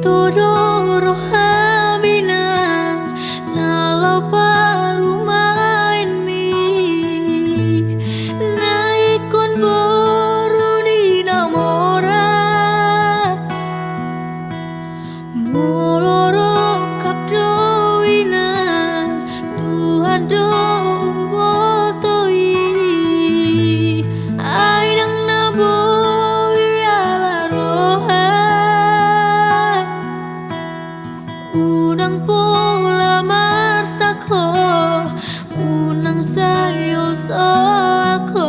todo rohamina nalau parumain mi naikon boru di namora moloro kapdoina Tuhan do unang pola marsako unang sayol sako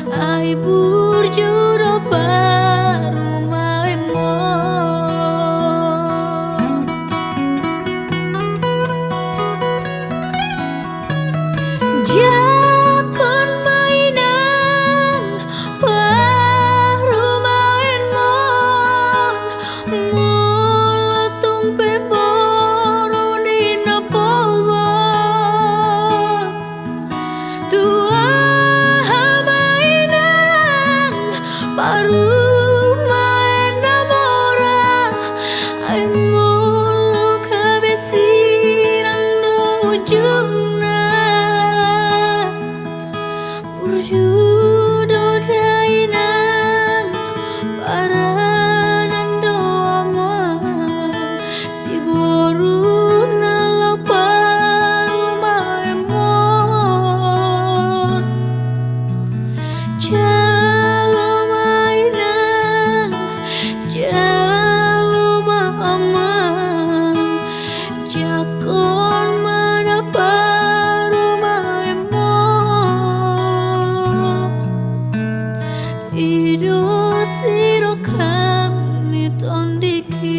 ai burjudo parumai mo jakon mainan parumain mo molotung peboru nina pogos tua mainan parumain namora ai molo kabesiran dojuna burjudo dainang paranan doama si boru nalau parumai mon jalo mainang jalo mama jakon mana parumai mon ido siro kami tondiki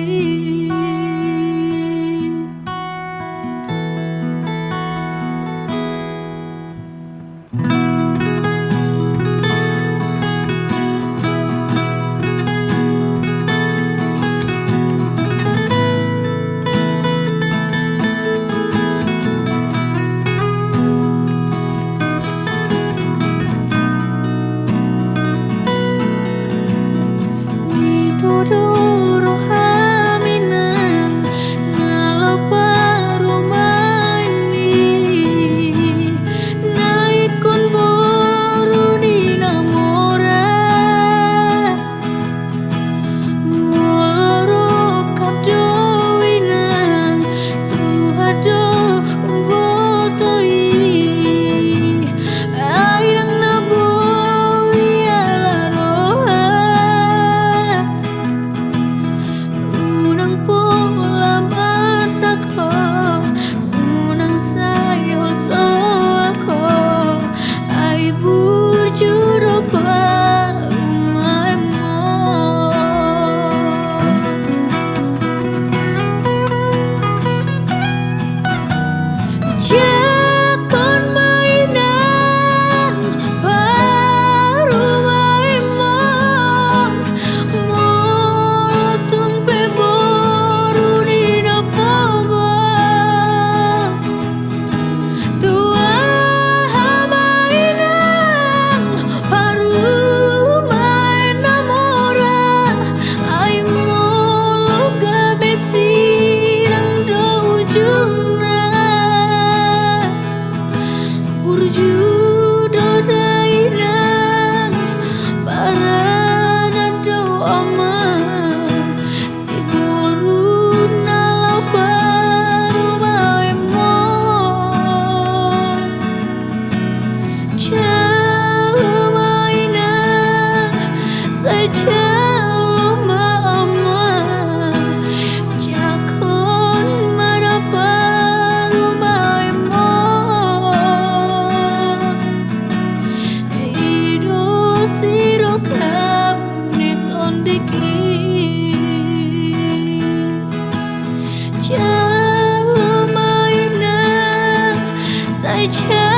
todo rohamina nalau parumain mi naikon boru di namora moloro kapdoina tuhado botoi airang naboi ala roha unang pola masako unang sayol soko ai burjudo parumai mo jakon mainan parumai mo molotung peboru nina pogos tua mainan parumai namora ai molo kabesiran dojuna burjudo dainang paranan doama si boru nalau parumai mon jalo mainan sajalo mama jakon mana parumai mon ido siro kami tondiki jalo mainan saja